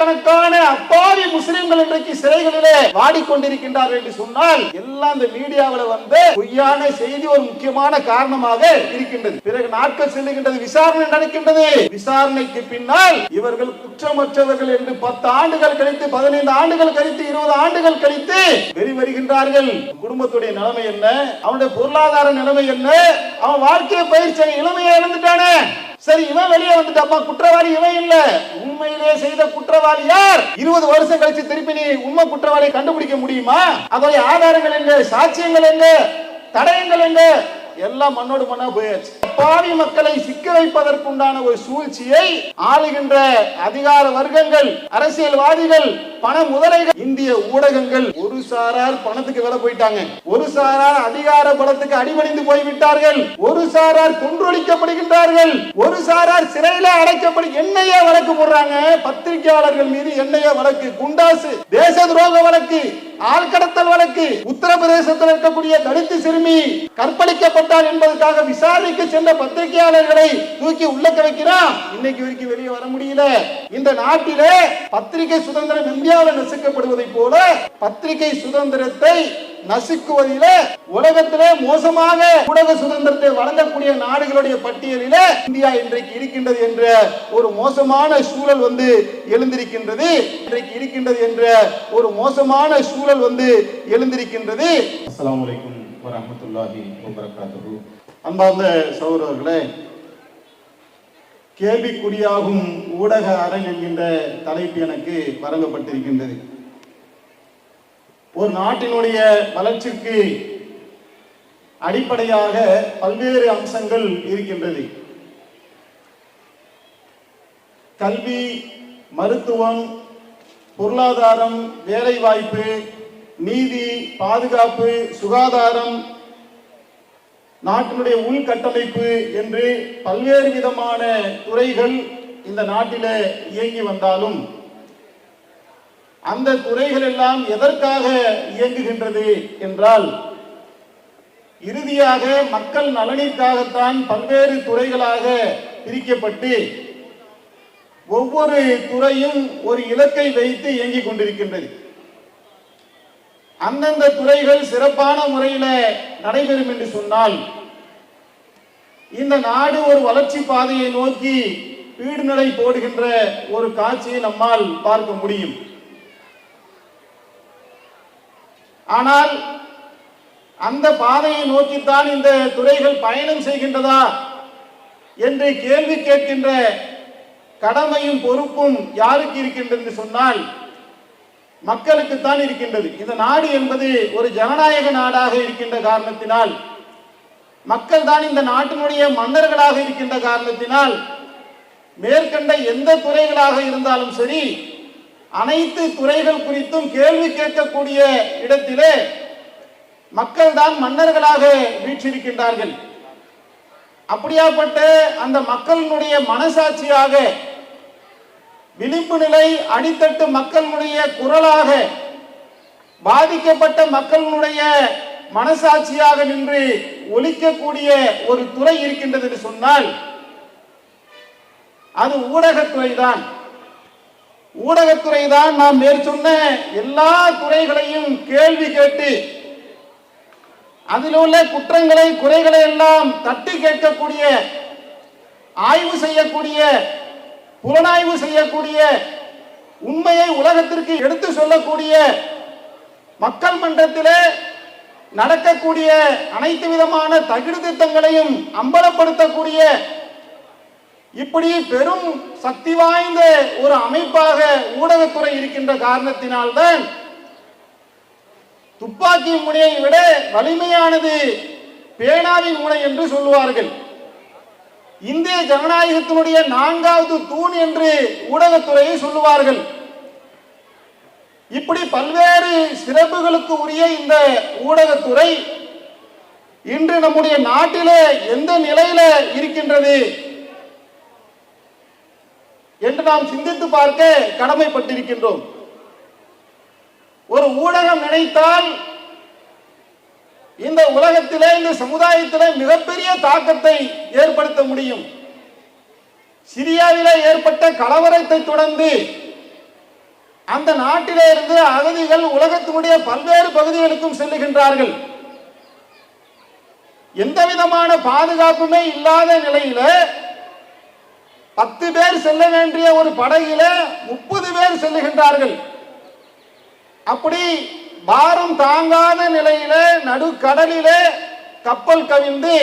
ஆயிரக்கணக்கான அப்பாவி முஸ்லிம்கள் இன்றைக்கு சிறைகளிலே வாடிக்கொண்டிருக்கின்றார்கள் என்று சொன்னால் எல்லாம் இந்த மீடியாவில் வந்து பொய்யான செய்தி ஒரு முக்கியமான காரணமாக இருக்கின்றது. பிறகு நாட்கள் செல்லுகின்றது, விசாரணை நடக்கின்றது. விசாரணைக்கு பின்னால் இவர்கள் குற்றமற்றவர்கள் என்று 10 ஆண்டுகள் கழித்து, 15 ஆண்டுகள் கழித்து, 20 ஆண்டுகள் கழித்து வெளிவருகின்றார்கள். குடும்பத்துடைய நிலைமை என்ன, அவனுடைய பொருளாதார நிலைமை என்ன, அவன் வாழ்க்கையை பயிற்சி இளமையை இழந்துட்டானே. சரி, இவன் வெளியே வந்துட்டாப்பா, குற்றவாளி இவன் இல்ல, உண்மையிலே செய்த குற்றவாளி யார்? 20 வருஷம் கழிச்சு திருப்பி நீ உண்மை குற்றவாளியை கண்டுபிடிக்க முடியுமா? அதோட ஆதாரங்கள் எங்க, சாட்சியங்கள் எங்க, தடயங்கள் எங்க? எல்லாம் மண்ணோடு மண்ணா போயாச்சு. பாவி மக்களை சிக்க வைப்பதற்குண்டான ஒரு சூழ்ச்சியை ஆளுகின்ற அதிகார வர்க்கங்கள், அரசியல்வாதிகள், பண முதலைகள், இந்திய ஊடகங்கள் ஒரு சாரார் பணத்துக்கு வேலை போயிட்டாங்க, ஒரு சாரார் அதிகார பலத்துக்கு அடிபணிந்து போய்விட்டார்கள், ஒரு சாரார் கொன்றொழிக்கப்படுகின்றார்கள், ஒரு சாரார் சிறையில அடைக்கப்படு. என்னையே வழக்கு போடுறாங்க, பத்திரிகையாளர்கள் மீது என்னையே வழக்கு, குண்டாசு, தேச துரோக வழக்கு, ஆள்கடத்தல் வழக்கு. உத்தரப்பிரதேசத்தில் இருக்கக்கூடிய தலித்து சிறுமி கற்பழிக்கப்பட்டார் என்பதற்காக விசாரிக்க சென்ற பத்திரிகையாளர்களை தூக்கி உள்ளக்க வைக்கிறான். இன்னைக்கு வரைக்கும் வெளியே வர முடியல. இந்த நாட்டிலே பத்திரிகை சுதந்திரம் இந்தியாவில் நசுக்கப்படுவதை போல பத்திரிகை சுதந்திரத்தை நசுக்குவதிலே உலகத்திலே மோசமாக ஊடக சுதந்திரத்தை வழங்கக்கூடிய நாடுகளுடைய பட்டியலில் இந்தியா இன்றைக்கு இருக்கின்றது என்ற ஒரு மோசமான சூழல் வந்து எழுந்திருக்கின்றது. இன்றைக்கு இருக்கின்றது என்ற ஒரு மோசமான சூழல் வந்து எழுந்திருக்கின்றது. அஸ்ஸலாமு அலைக்கும் வரஹ்மத்துல்லாஹி வபரகாத்துஹு. அன்பார்ந்த சகோதரர்களே, கேள்விக்குறியாகும் ஊடக அரண் என்கின்ற தலைப்பு எனக்கு வழங்கப்பட்டிருக்கின்றது. ஒரு நாட்டினுடைய வளர்ச்சிக்கு அடிப்படையாக பல்வேறு அம்சங்கள் இருக்கின்றது. கல்வி, மருத்துவம், பொருளாதாரம், வேலைவாய்ப்பு, நீதி, பாதுகாப்பு, சுகாதாரம், நாட்டினுடைய உள்கட்டமைப்பு என்று பல்வேறு விதமான துறைகள் இந்த நாட்டிலே இயங்கி வந்தாலும் அந்த துறைகள் எல்லாம் எதற்காக இயங்குகின்றது என்றால் இறுதியாக மக்கள் நலனிற்காகத்தான் பல்வேறு துறைகளாக பிரிக்கப்பட்டு ஒவ்வொரு துறையும் ஒரு இலக்கை வைத்து இயங்கிக் கொண்டிருக்கின்றது. அந்தந்த துறைகள் சிறப்பான முறையில் நடைபெறும் என்று சொன்னால் இந்த நாடு ஒரு வளர்ச்சி பாதையை நோக்கி பீடுநடை போடுகின்ற ஒரு காட்சியை நம்மால் பார்க்க முடியும். ஆனால் அந்த பாதையை நோக்கித்தான் இந்த துறைகள் பயணம் செய்கின்றதா என்று கேள்வி கேட்கின்ற கடமையும் பொறுப்பும் யாருக்கு இருக்கின்றது என்று சொன்னால் மக்களுக்குத்தான் இருக்கின்றது. இந்த நாடு என்பது ஒரு ஜனநாயக நாடாக இருக்கின்ற காரணத்தினால், மக்கள் தான் இந்த நாட்டினுடைய மன்னர்களாக இருக்கின்ற காரணத்தினால் மேற்கண்ட எந்த துறைகளாக இருந்தாலும் சரி அனைத்து துறைகள் குறித்தும் கேள்வி கேட்கக்கூடிய இடத்திலே மக்கள் தான் மன்னர்களாக வீற்றிருக்கின்றார்கள். அப்படியாப்பட்ட அந்த மக்களினுடைய மனசாட்சியாக, விளிம்பு நிலை அடித்தட்டு மக்களுடைய குரலாக, பாதிக்கப்பட்ட மக்களுடைய மனசாட்சியாக நின்று ஒலிக்கக்கூடிய ஒரு துறை இருக்கின்றது என்று சொன்னால் அது ஊடகத்துறை தான். ஊடகத்துறை தான் நாம் மேற்சொன்ன எல்லா துறைகளையும் கேள்வி கேட்டு அதில் உள்ள குற்றங்களை, குறைகளை எல்லாம் தட்டி கேட்கக்கூடிய, ஆய்வு செய்யக்கூடிய, புலனாய்வு செய்யக்கூடிய, உண்மையை உலகத்திற்கு எடுத்து சொல்லக்கூடிய, மக்கள் மன்றத்திலே நடக்கக்கூடிய அனைத்து விதமான தகிடு திட்டங்களையும் அம்பலப்படுத்தக்கூடிய இப்படி பெரும் சக்தி வாய்ந்த ஒரு அமைப்பாக ஊடகத்துறை இருக்கின்ற காரணத்தினால்தான் துப்பாக்கி முனையை விட வலிமையானது பேனாவின் முனை என்று சொல்லுவார்கள். இந்திய ஜனநாயகத்தினுடைய 4வது தூண் என்று ஊடகத்துறையை சொல்லுவார்கள். இப்படி பல்வேறு சிறப்புகளுக்கு உரிய இந்த ஊடகத்துறை இன்று நம்முடைய நாட்டிலே எந்த நிலையில இருக்கின்றது என்று நாம் சிந்தித்து பார்க்க கடமைப்பட்டிருக்கின்றோம். ஒரு ஊடகம் நினைத்தால் இந்த உலகத்திலே, இந்த சமுதாயத்திலே மிகப்பெரிய தாக்கத்தை ஏற்படுத்த முடியும். சிரியாவிலே ஏற்பட்ட கலவரத்தை தொடர்ந்து அந்த நாட்டிலே இருந்து அகதிகள் உலகத்தினுடைய பல்வேறு பகுதிகளுக்கும் செல்லுகின்றார்கள். எந்த விதமான பாதுகாப்புமே இல்லாத நிலையில 10 பேர் செல்ல வேண்டிய ஒரு படகில 30 பேர் செல்லுகின்றார்கள். அப்படி பாரம் தாங்காத நிலையில நடுக்கடலிலே கப்பல் கவிழ்ந்து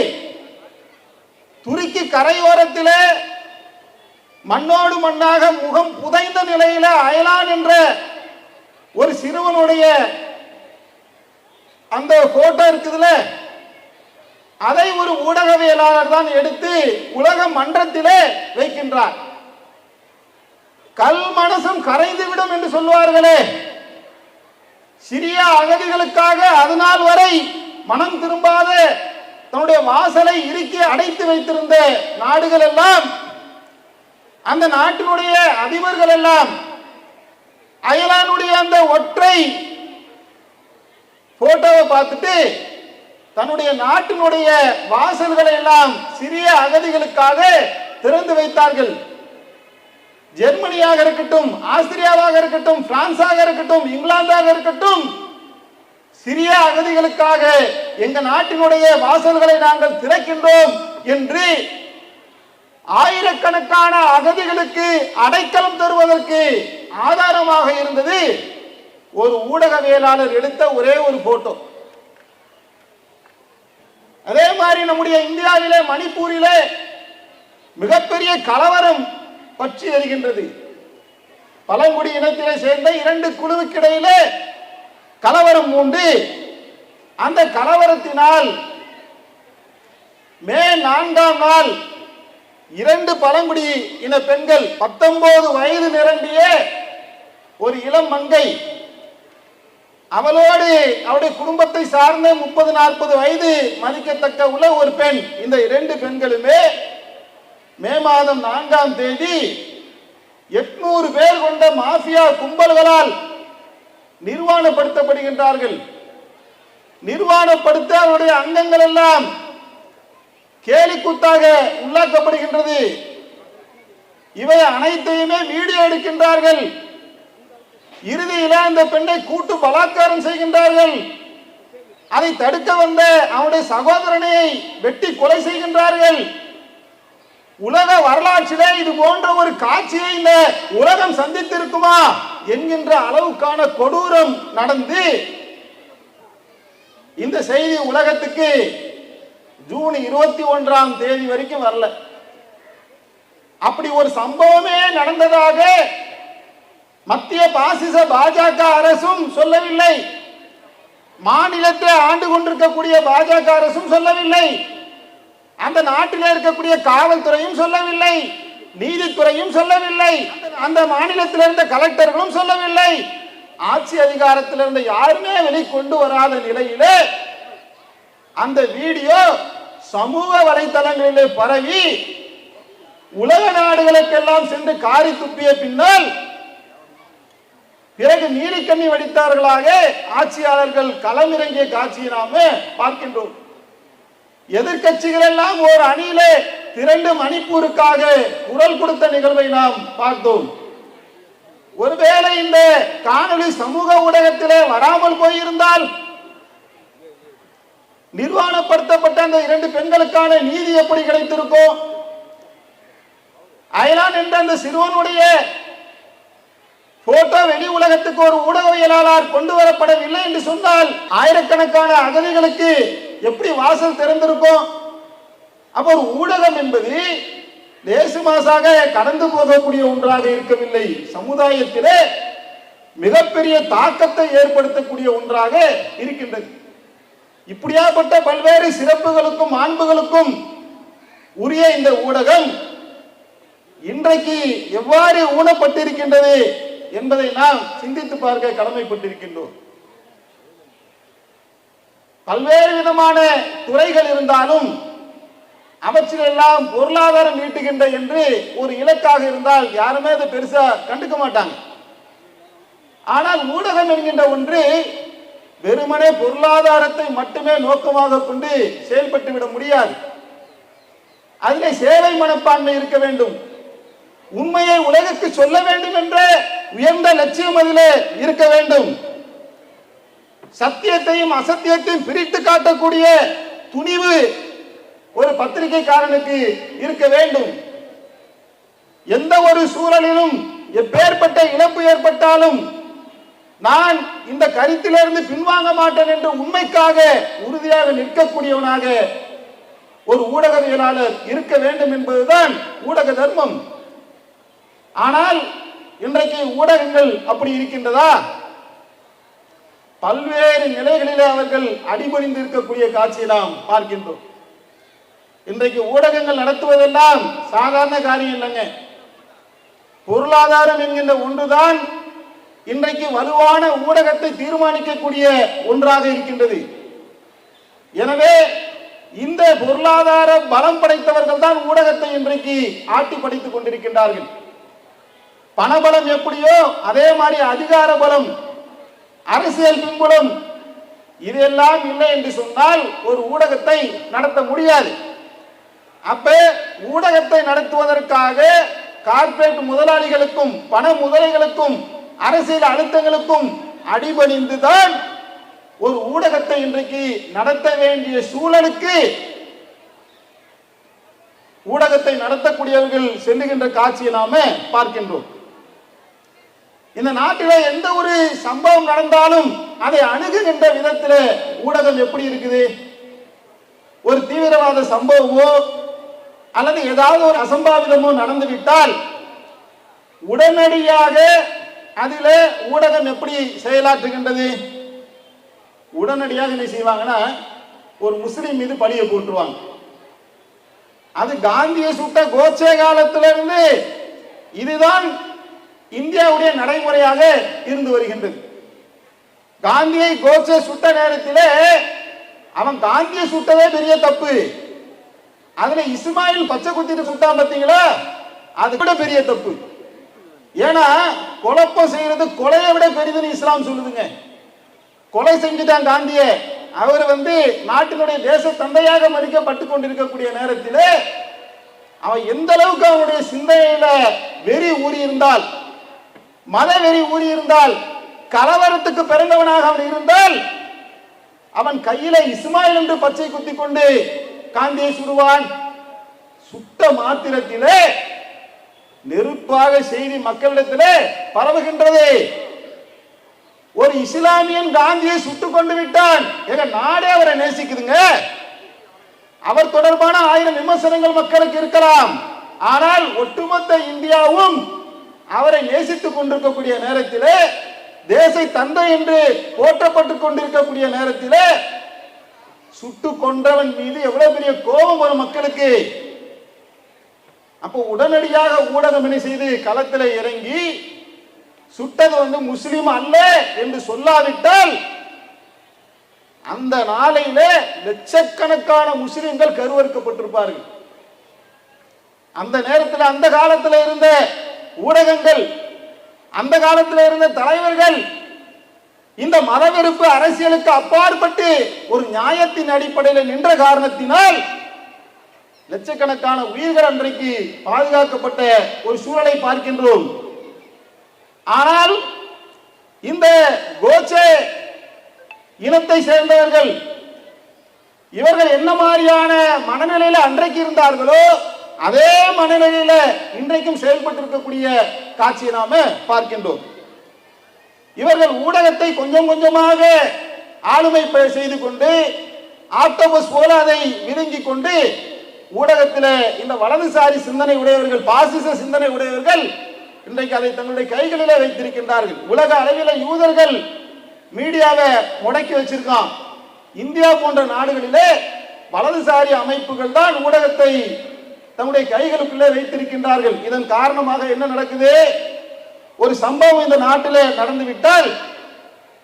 துருக்கி கரையோரத்திலே மண்ணோடு மண்ணாக முகம் புதைந்த நிலையில அயலான் என்ற ஒரு சிறுவனுடைய அந்த போட்டோ இருக்குதுல, அதை ஒரு ஊடகவியலாளர் தான் எடுத்து உலக மன்றத்திலே வைக்கின்றார். கல் மனசும் கரைந்துவிடும் என்று சொல்வார்களே, சிரியா அகதிகளுக்காக அதுநாள் வரை மனம் திரும்பாத தன்னுடைய வாசலை இறுக்கி அடைத்து வைத்திருந்த நாடுகள் எல்லாம், அந்த நாட்டினுடைய அதிபர்கள் எல்லாம் அயலானுடைய அந்த ஒற்றை போட்டோவை பார்த்துட்டு தன்னுடைய நாட்டினுடைய வாசல்களை எல்லாம் சிறிய அகதிகளுக்காக திறந்து வைத்தார்கள். ஜெர்மனியாக இருக்கட்டும், ஆஸ்திரியாவாக இருக்கட்டும், பிரான்சாக இருக்கட்டும், இங்கிலாந்தாக இருக்கட்டும், சிறிய அகதிகளுக்காக எங்க நாட்டினுடைய வாசல்களை நாங்கள் திறக்கின்றோம் என்று ஆயிரக்கணக்கான அகதிகளுக்கு அடைக்கலம் தருவதற்கு ஆதாரமாக இருந்தது ஒரு ஊடகவியலாளர் எடுத்த ஒரே ஒரு போட்டோ. அதே மாதிரி நம்முடைய இந்தியாவிலே மணிப்பூரிலே மிகப்பெரிய கலவரம் பற்றி எரிகின்றது. பழங்குடி இனத்திலே சேர்ந்த 2 குழுவுக்கிடையிலே கலவரம் உண்டு. அந்த கலவரத்தினால் மே 4ஆம் நாள் 2 பழங்குடி இன பெண்கள் 19 வயது நிரம்பிய ஒரு இளம் மங்கை, அவளோடு அவருடைய குடும்பத்தை சார்ந்த 30-40 வயது மதிக்கத்தக்க உள்ள ஒரு பெண், இந்த 2 பெண்களுமே மே மாதம் 4ஆம் தேதி 800 பேர் கொண்ட மாஃபியா கும்பல்களால் நிர்வாணப்படுத்தப்படுகின்றார்கள். நிர்வாணப்படுத்த அவருடைய அங்கங்கள் எல்லாம் கேலிக்கூத்தாக உள்ளாக்கப்படுகின்றது. இவை அனைத்தையுமே வீடியோ எடுக்கின்றார்கள். இறுதியில் அந்த பெண்ணை கூட்டு பலாத்காரம் செய்கின்றார்கள். அதை தடுக்க வந்த அவனுடைய சகோதரனை வெட்டி கொலை செய்கின்றார்கள். உலக வரலாற்றிலே இது போன்ற ஒரு காட்சியை இந்த உலகம் சந்தித்திருக்குமா என்கின்ற அளவுக்கான கொடூரம் நடந்து இந்த செய்தி உலகத்துக்கு ஜூன் 21ஆம் தேதி வரைக்கும் வரல. அப்படி ஒரு சம்பவமே நடந்ததாக மத்திய பாசிச பாஜக அரசும் சொல்லவில்லை, மாநிலத்தை ஆண்டு கொண்டிருக்கக்கூடிய பாஜக அரசும் சொல்லவில்லை, அந்த நாட்டில் இருக்கக்கூடிய காவல்துறையும் சொல்லவில்லை, நீதித்துறையும் சொல்லவில்லை, அந்த மாநிலத்தில் இருந்த கலெக்டர்களும் சொல்லவில்லை, ஆட்சி அதிகாரத்தில் இருந்த யாருமே வெளிக்கொண்டு வராத நிலையிலே அந்த வீடியோ சமூக வலைதளங்களிலே பரவி உலக நாடுகளுக்கெல்லாம் சென்று காரி துப்பிய பின்னால் பிறகு நீலிக்கண்ணி வடித்தார்களாக ஆட்சியாளர்கள் களமிறங்கிய காட்சியை நாம பார்க்கின்றோம். எதிர்கட்சிகள் எல்லாம் ஒரு அணியிலே திரண்டு மணிப்பூருக்காக குரல் கொடுத்த நிகழ்வை நாம் பார்த்தோம். ஒருவேளை இந்த காணொளி சமூக ஊடகத்திலே வராமல் போயிருந்தால் நிர்வாணப்படுத்தப்பட்ட அந்த 2 பெண்களுக்கான நீதி எப்படி கிடைத்திருக்கும்? அயலான் என்ற அந்த சிறுவனுடைய போட்டோ வெளி உலகத்துக்கு ஒரு ஊடகவியலாளர் கொண்டு வரப்படவில்லை என்று சொன்னால் ஆயிரக்கணக்கான அகதிகளுக்கு எப்படி வாசல் திறந்திருக்கும்? அப்ப ஒரு ஊடகம் என்பது லேசுமாசாக கடந்து போகக்கூடிய ஒன்றாக இருக்கவில்லை, சமுதாயத்திலே மிகப்பெரிய தாக்கத்தை ஏற்படுத்தக்கூடிய ஒன்றாக இருக்கின்றது. இப்படியாப்பட்ட பல்வேறு சிறப்புகளுக்கும் மாண்புகளுக்கும் உரிய இந்த ஊடகம் இன்றைக்கு எவ்வாறு ஊனப்பட்டிருக்கின்றது என்பதை நாம் சிந்தித்து பார்க்க கடமைப்பட்டிருக்கின்றோம். பல்வேறு விதமான துறைகள் இருந்தாலும் அவற்றிலெல்லாம் பொருளாதாரம் ஈட்டுகின்ற என்று ஒரு இலக்காக இருந்தால் யாருமே அதை பெருசா கண்டுக்க மாட்டாங்க. ஆனால் ஊடகம் என்கின்ற ஒன்று வெறுமனே பொருளாதாரத்தை மட்டுமே நோக்கமாக கொண்டு செயல்பட்டு விட முடியாது. அதிலே சேவை மனப்பான்மை இருக்க வேண்டும். உண்மையை உலகுக்கு சொல்ல வேண்டும் என்ற உயர்ந்த லட்சியம் அதிலே இருக்க வேண்டும். சத்தியத்தையும் அசத்தியத்தையும் பிரித்து காட்டக்கூடிய துணிவு ஒரு பத்திரிகைக்காரனுக்கு இருக்க வேண்டும். எந்த ஒரு சூழலிலும் எப்பேற்பட்ட இழப்பு ஏற்பட்டாலும் நான் இந்த கருத்திலிருந்து பின்வாங்க மாட்டேன் என்று உண்மைக்காக உறுதியாக நிற்கக்கூடியவனாக ஒரு ஊடகவியலாளர் இருக்க வேண்டும் என்பதுதான் ஊடக தர்மம். ஆனால் இன்றைக்கு ஊடகங்கள் அப்படி இருக்கின்றதா? பல்வேறு நிலைகளிலே அவர்கள் அடிபணிந்து இருக்கக்கூடிய காட்சியை நாம் பார்க்கின்றோம். இன்றைக்கு ஊடகங்கள் நடத்துவதெல்லாம் சாதாரண காரியம் இல்லைங்க. பொருளாதாரம் என்கின்ற ஒன்றுதான் இன்றைக்கு வலுவான ஊடகத்தை தீர்மானிக்கக்கூடிய ஒன்றாக இருக்கின்றது. எனவே இந்த பொருளாதார பலம் படைத்தவர்கள் தான் ஊடகத்தை இன்றைக்கு ஆட்டி படைத்துக் கொண்டிருக்கின்றார்கள். பணபலம் எப்படியோ அதே மாதிரி அதிகார பலம், அரசியல் பின்புலம் இதெல்லாம் இல்லை என்று சொன்னால் ஒரு ஊடகத்தை நடத்த முடியாது. அப்ப ஊடகத்தை நடத்துவதற்காக கார்ப்பரேட் முதலாளிகளுக்கும் பண முதலைகளுக்கும் அரசியல் அழுத்தங்களுக்கும் அடிபணிந்துதான் ஒரு ஊடகத்தை இன்றைக்கு நடத்த வேண்டிய சூழலுக்கு ஊடகத்தை நடத்தக்கூடியவர்கள் செல்லுகின்ற காட்சியை நாம பார்க்கின்றோம். இந்த நாட்டில எந்த ஒரு சம்பவம் நடந்தாலும் அதை அணுகுகின்ற விதத்தில் ஊடகம் எப்படி இருக்குது? ஒரு தீவிரவாத சம்பவமோ அல்லது ஏதாவது ஒரு அசம்பாவிதமோ நடந்துவிட்டால் உடனடியாக அதில் ஊடகம் எப்படி செயலாற்றுகின்றது? உடனடியாக என்ன செய்வாங்கன்னா ஒரு முஸ்லிம் மீது பழியை போட்டுருவாங்க. அது காந்தியை சுட்ட கோட்சே காலத்திலிருந்து இதுதான் இந்தியாவுடைய நடைமுறையாக இருந்து வருகின்றது. காந்தியை கோட்சே சுட்ட நேரத்தில் அவன் காந்தியை சுட்டதே பெரிய தப்பு. அதுல இஸ்மாயில் பச்சை குத்திட்டு சுட்டா பார்த்தீங்களா, அது விட பெரிய தப்பு. ஏன்னா குழப்பம் செய்யறது கொலையை விட பெரிதுன்னு இஸ்லாம் சொல்லுதுங்க. கொலை செஞ்சுட்டான் காந்திய. அவர் நாட்டினுடைய தேச தந்தையாக மதிக்கப்பட்டு கொண்டிருக்கக்கூடிய நேரத்தில் அவன் எந்த அளவுக்கு அவனுடைய சிந்தனையில வெறி ஊறி இருந்தால், மத வெறி ஊறி இருந்தால், கலவரத்துக்கு பிறந்தவனாக அவன் இருந்தால் அவன் கையில இஸ்மாயில் என்று பச்சை குத்தி கொண்டு காந்தியை சுடுவான். சுட்ட மாத்திரத்திலே நெருப்பாக செய்தி மக்களிடத்திலே பரவுகின்றது. ஒரு இஸ்லாமியன் காந்தியை சுட்டுக் கொண்டு விட்டான், எங்க நாடே அவரை நேசிக்குதுங்க. அவர் தொடர்பான 1000 விமர்சனங்கள் மக்களுக்கு இருக்கலாம். ஆனால் ஒட்டுமொத்த இந்தியாவும் அவரை நேசித்துக் கொண்டிருக்கக்கூடிய நேரத்திலே, தேச தந்தை என்று போற்றப்பட்டுக் கொண்டிருக்கக்கூடிய நேரத்திலே சுட்டு கொன்றவன் மீது எவ்வளவு பெரிய கோபம் வரும் மக்களுக்கு. அப்போ உடனடியாக ஊடகம் என்ன செய்து களத்தில் இறங்கி சுட்டது முஸ்லிம் அல்ல என்று சொல்லாவிட்டால் அந்த நாளையில லட்சக்கணக்கான முஸ்லிம்கள் கருவறுக்கப்பட்டிருப்பார்கள். அந்த நேரத்தில் அந்த காலத்தில் இருந்த ஊடகங்கள், அந்த காலத்தில் இருந்த தலைவர்கள் இந்த மதவெறுப்பு அரசியலுக்கு அப்பாற்பட்டு ஒரு நியாயத்தின் அடிப்படையில் நின்ற காரணத்தினால் லட்சக்கணக்கான உயிர்கள் அன்றைக்கு பாதுகாக்கப்பட்ட ஒரு சூழலை பார்க்கின்றோம். ஆனால் இந்த கோட்சே இனத்தை சேர்ந்தவர்கள் இவர்கள் என்ன மாதிரியான மனநிலையில அன்றைக்கு இருந்தார்களோ அதே மனநிலையில இன்றைக்கும் செயல்பட்டு இருக்கக்கூடிய காட்சியை நாம பார்க்கின்றோம். இவர்கள் ஊடகத்தை கொஞ்சம் கொஞ்சமாக ஆளுமை செய்து கொண்டு ஆக்டோபஸ் போல அதை விழுங்கிக் கொண்டு ஊடகத்தில் இந்த வலதுசாரி சிந்தனை உடையவர்கள், பாசிச சிந்தனை உடையவர்கள் இன்றைக்கு அதை தங்களுடைய கைகளிலே வைத்திருக்கின்றார்கள். உலக அளவில் யூதர்கள் மீடியாவை முடக்கி வச்சிருக்கான். இந்தியா போன்ற நாடுகளிலே வலதுசாரி அமைப்புகள் தான் ஊடகத்தை தங்களுடைய கைகளுக்குள்ளே வைத்திருக்கின்றார்கள். இதன் காரணமாக என்ன நடக்குது? ஒரு சம்பவம் இந்த நாட்டில் நடந்துவிட்டால்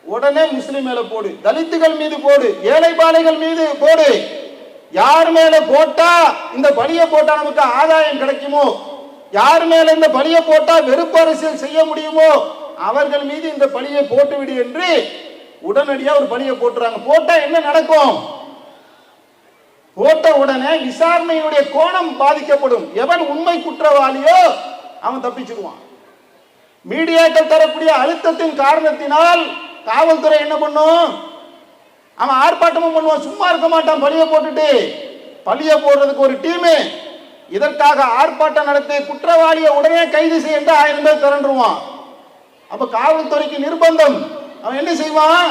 உடனே முஸ்லிம் மேல போடு, தலித்துகள் மீது போடு, ஏழை பாலைகள் மீது போடு. யார் மேல போட்டா இந்த பலியை போட்டா நமக்கு ஆதாயம் கிடைக்குமோ, யார் மேல இந்த பலியை போட்டா வெறுப்பு அரசியல் செய்ய முடியுமோ அவர்கள் மீது இந்த பலியை போட்டுவிடு என்று உடனடியா ஒரு பலியை போட்டுறாங்க. போட்டா என்ன நடக்கும்? போட்ட உடனே விசாரணையுடைய கோணம் பாதிக்கப்படும். எவன் உண்மை குற்றவாளியோ அவன் தப்பிச்சுக்குவான். மீடியாக்கள் தரக்கூடிய அழுத்தத்தின் காரணத்தினால் காவல்துறை என்ன பண்ணும்? அவன் ஆர்ப்பாட்டமும் பண்ணுவான், சும்மா இருக்க மாட்டான். பழிய போட்டுட்டு பழிய போடுறதுக்கு ஒரு டீமு, இதற்காக ஆர்ப்பாட்டம் நடத்தி குற்றவாளியை உடனே கைது செய்ய 1000 பேர் திரண்டுருவான். அப்ப காவல்துறைக்கு நிர்பந்தம். அவன் என்ன செய்வான்?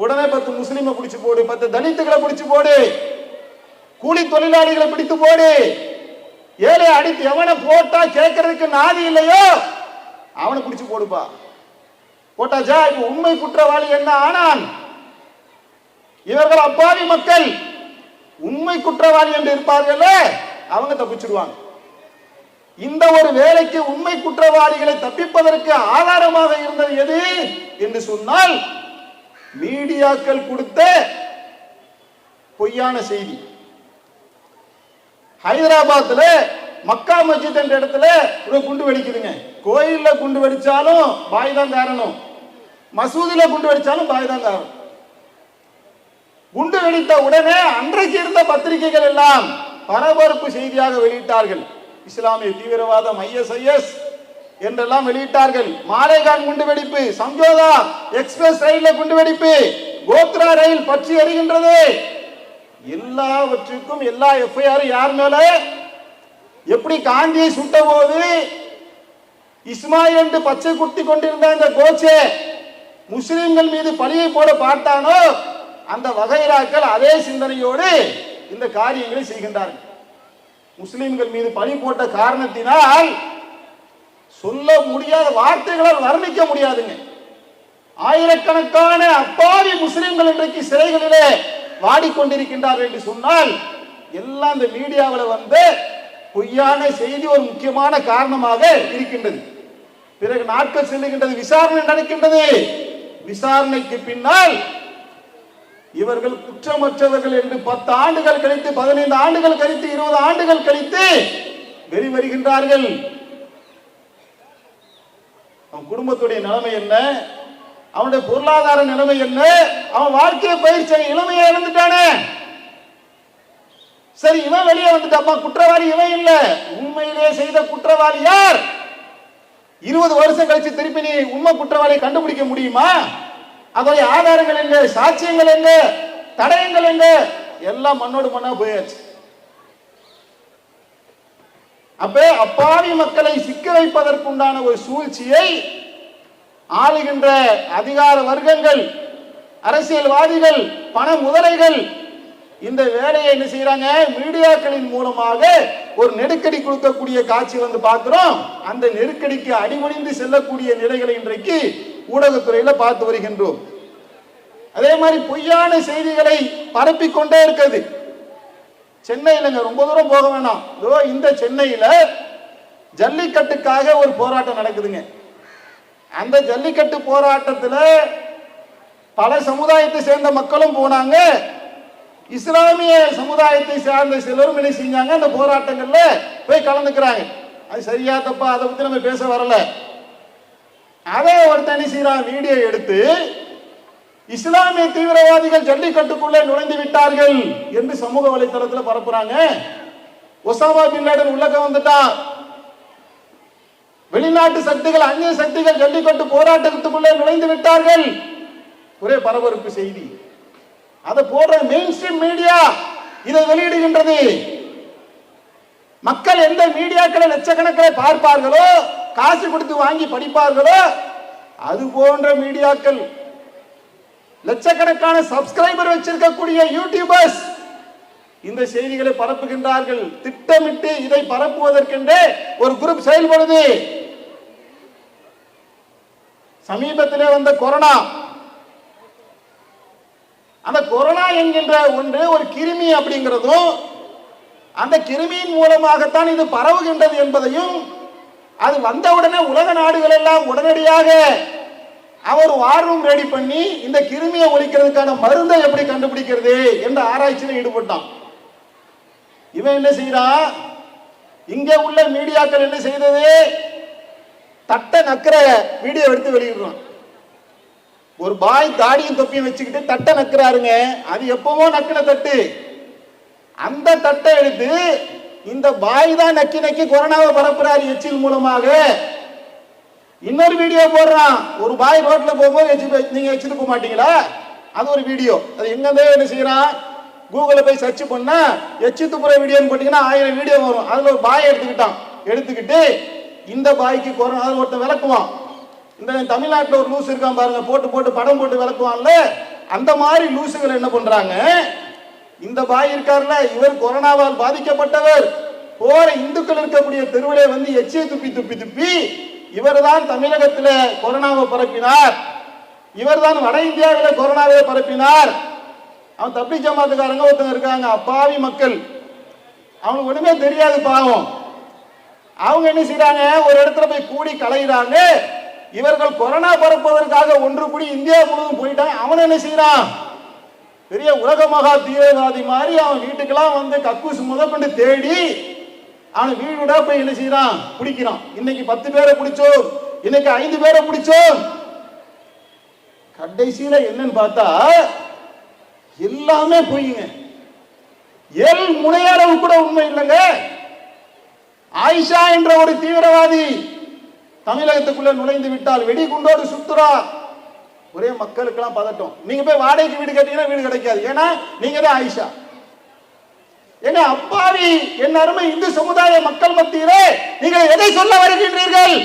உடனே 10 முஸ்லிமை பிடிச்சு போடு, 10 தலித்துகளை பிடிச்சு போடு, கூலி தொழிலாளிகளை பிடித்து போடு, ஏழை அடித்து எவனை போட்டா கேட்கறதுக்கு நாதி இல்லையோ அவனை பிடிச்சு போடுப்பா. போட்டாச்சா? இப்ப உண்மை குற்றவாளி என்ன ஆனான்? இவர்கள் அப்பாவி மக்கள். உண்மை குற்றவாளி என்று இருப்பார்கள், அவங்க தப்பிச்சிருவாங்க. இந்த ஒரு வேலைக்கு உண்மை குற்றவாளிகளை தப்பிப்பதற்கு ஆதாரமாக இருந்தது எது என்று சொன்னால் மீடியாக்கள் கொடுத்த பொய்யான செய்தி. ஹைதராபாத்ல மக்கா மஸ்ஜித் என்ற இடத்துல ஒரு குண்டு வெடிக்குதுங்க. கோயில்ல குண்டு வெடிச்சாலும் பாய் தான் காரணம், மசூதில குண்டு வெடிச்சாலும் பாய் தான் காரணம். குண்டு வெடித்த உடனே அன்றைக்கு இருந்த பத்திரிகைகள் எல்லாம் பரபரப்பு செய்தியாக வெளியிட்டார்கள். இஸ்லாமிய தீவிரவாதம் ISIS என்றெல்லாம் வெளியிட்டார்கள். மாலேகான் குண்டு வெடிப்பு, சம்ஜோதா எக்ஸ்பிரஸ் ரயில்ல குண்டு வெடிப்பு, கோத்ரா ரயில் பற்றி எரிகின்றது. எல்லாவற்றுக்கும் எல்லா FIR யார் மேல? எப்படி காந்தியை சுட்ட போது இஸ்மாயில் என்று பச்சை குத்தி கொண்டிருந்த இந்த கோச்சே முஸ்லிம்கள் மீது பழியை போட பார்த்தானோ அந்த வகைராக்கள் அதே சிந்தனையோடு இந்த காரியங்களை செய்கின்றார்கள். முஸ்லிம்கள் மீது பழி போட்ட காரணத்தினால் சொல்ல முடியாத வார்த்தைகளால் வர்ணிக்க முடியாதுங்க. ஆயிரக்கணக்கான அப்பாவி முஸ்லிம்கள் இன்றைக்கு சிறைகளிலே வாடிக்கொண்டிருக்கின்றார்கள் என்று சொன்னால் எல்லாம் இந்த மீடியாவில் வந்து பொய்யான செய்தி ஒரு முக்கியமான காரணமாக இருக்கின்றது. பிறகு நாட்கள் செல்லுகின்றது, விசாரணை நடக்கின்றது. விசாரணைக்கு பின்னால் இவர்கள் குற்றமற்றவர்கள் என்று 10 ஆண்டுகள் கழித்து, 15 ஆண்டுகள் கழித்து, 20 ஆண்டுகள் கழித்து வெளிவருகின்றார்கள். அவன் குடும்பத்துடைய நிலைமை என்ன, அவனுடைய பொருளாதார நிலைமை என்ன, அவன் வாழ்க்கையை பயிற்சி இளமையை இழந்துட்டானே. சரி, இவன் வெளியே வந்துட்டாப்பா, குற்றவாளி இவன் இல்ல. உண்மையிலே செய்த குற்றவாளி யார்? 20 வருஷம் கழிச்சு திருப்பி நீ உண்மை குற்றவாளியை கண்டுபிடிக்க முடியுமா? அதோடைய ஆதாரங்கள் எங்க, சாட்சியங்கள் எங்க, தடயங்கள் எங்க? எல்லாம் மண்ணோடு மண்ணா போயாச்சு. அப்ப அப்பாவி மக்களை சிக்க வைப்பதற்குண்டான ஒரு சூழ்ச்சியை ஆளுகின்ற அதிகார வர்க்கங்கள், அரசியல்வாதிகள், பண முதலைகள் இந்த வேலையை என்ன செய்யறாங்க? மீடியாக்களின் மூலமாக ஒரு நெருக்கடி கொடுக்கக்கூடிய காட்சி வந்து பார்க்கிறோம். அந்த நெருக்கடிக்கு அடிபணிந்து செல்லக்கூடிய நிலைகளை இன்றைக்கு ஊடகத்துறையில பார்த்து வருகின்றோம். அதே மாதிரி பொய்யான செய்திகளை பரப்பிக் கொண்டே இருக்குது. சென்னையிலங்க, ரொம்ப தூரம் போக வேணாம், இந்த சென்னையில ஜல்லிக்கட்டுக்காக ஒரு போராட்டம் நடக்குதுங்க. அந்த ஜல்லிக்கட்டு போராட்டத்தில் பல சமுதாயத்தை சேர்ந்த மக்களும் போனாங்க. இஸ்லாமிய சமுதாயத்தை சார்ந்த சிலரும் என்ன செஞ்சாங்க? அந்த போராட்டங்கள்ல போய் கலந்துக்கிறாங்க. அது சரியா தப்பா அதை பத்தி நம்ம பேச வரல. அதே ஒருத்தன் என்ன செய்யறான்? வீடியோ எடுத்து இஸ்லாமிய தீவிரவாதிகள் ஜல்லிக்கட்டுக்குள்ளே நுழைந்து விட்டார்கள் என்று சமூக வலைதளத்தில் பரப்புறாங்க. ஒசாமா பின் லேடன் உள்ளக வந்துட்டான், வெளிநாட்டு சக்திகள், அந்நிய சக்திகள் ஜல்லிக்கட்டு போராட்டத்துக்குள்ளே நுழைந்து விட்டார்கள், ஒரே பரபரப்பு செய்தி. அதை போடுற மெயின் ஸ்ட்ரீம் மீடியா இதை வெளியிடுகின்றது. மக்கள் எந்த மீடியாக்களை லட்சக்கணக்கில் பார்ப்பார்களோ, காசு கொடுத்து வாங்கி படிப்பார்களோ, அது போன்ற மீடியாக்கள், லட்சக்கணக்கான சப்ஸ்கிரைபர் வச்சிருக்கக்கூடிய யூடியூபர்ஸ் இந்த செய்திகளை பரப்புகின்றார்கள். திட்டமிட்டு இதை பரப்புவதற்கென்றே ஒரு குரூப் செயல்படுது. சமீபத்திலே வந்த கொரோனா, அந்த கொரோனா என்கின்ற ஒன்று ஒரு கிருமி அப்படிங்கிறதும், அந்த கிருமியின் மூலமாகத்தான் இது பரவுகின்றது என்பதையும், அது வந்தவுடனே உலக நாடுகள் எல்லாம் உடனடியாக அவர் வார் ரூம் ரெடி பண்ணி இந்த கிருமியை ஒழிக்கிறதுக்கான மருந்தை எப்படி கண்டுபிடிக்கிறது என்ற ஆராய்ச்சியில் ஈடுபட்டான். இவன் என்ன செய்யறான்? இங்க உள்ள மீடியாக்கள் என்ன செய்தது? தட்ட நக்கிற வீடியோ எடுத்து வெளியிடுறான். ஒரு பாய் தாடியும் தொப்பியும் வச்சுக்கிட்டு தட்ட நக்கிறாருங்க. அது எப்பவோ நக்கின தட்டு. அந்த தட்டை எடுத்து இந்த பாய் தான் நக்கி நக்கி கொரோனாவை பரப்புறாரு எச்சில் மூலமாக. இன்னொரு வீடியோ போடுறான், ஒரு பாய் ரோட்ல போகும்போது நீங்க வச்சுட்டு போக மாட்டீங்களா? அது ஒரு வீடியோ. அது எங்க என்ன செய்யறான், கூகுள்ல போய் சர்ச் பண்ணா எச்சு துப்புற வீடியோன்னு போட்டீங்கன்னா 1000 வீடியோ வரும். அதுல ஒரு பாய் எடுத்துக்கிட்டு இந்த பாய்க்கு கொரோனா ஒருத்தன் விளக்குவான். இந்த தமிழ்நாட்டில் ஒரு லூஸ் இருக்கான் பாருங்க, போட்டு படம் போட்டு விளக்குவான்ல, அந்த மாதிரி லூசுகள் என்ன பண்றாங்க, இந்த பாய் இருக்காருல, இவர் கொரோனாவால் பாதிக்கப்பட்டவர், போற இந்துக்கள் இருக்கக்கூடிய தெருவிலே வந்து எச்சியை துப்பி இவர் தான் தமிழகத்தில் கொரோனாவை பரப்பினார், இவர் தான் வட இந்தியாவில் கொரோனாவை பரப்பினார். அவன் தப்பி ஜமாத்துக்காரங்க ஒருத்தங்க இருக்காங்க, அப்பாவி மக்கள், அவனுக்கு ஒண்ணுமே தெரியாது பாவம். அவங்க என்ன செய்யறாங்க, ஒரு இடத்துல போய் கூடி கலையிறாங்க. இவர்கள் கொரோனா பரப்புவதற்காக ஒன்று கூடி இந்தியா முழுவதும் போயிட்டாங்க. அவன் என்ன செய்யறான், பெரிய உலக மகா தீவிரவாதி மாதிரி அவன் வீட்டுக்கெல்லாம் வந்து கக்கூசு முதற்கொண்டு தேடி அவன் வீடு போய் என்ன செய்யறான், பிடிக்கிறான். இன்னைக்கு 10 பேரை பிடிச்சோம், இன்னைக்கு 5 பேரை பிடிச்சோம். கடைசியில என்னன்னு பார்த்தா எல்லாமே பொய்யுங்க. எல் முனையளவு கூட உண்மை இல்லைங்க. ஆயிஷா என்ற ஒரு தீவிரவாதி தமிழகத்துக்குள்ள நுழைந்து விட்டால் வெடிகுண்டோடு சுத்துறா. ஒரே மக்களுக்கெல்லாம் பதட்டம். நீங்க போய் வாடகைக்கு வீடு கட்டிங்கன்னா வீடு கிடைக்காது, ஏன்னா நீங்க தான் ஆயிஷா. ஏன்னா அப்பாவி என் அருமை இந்து சமுதாய மக்கள் மத்தியிலே நீங்கள் எதை சொல்ல வருகின்றீர்கள்?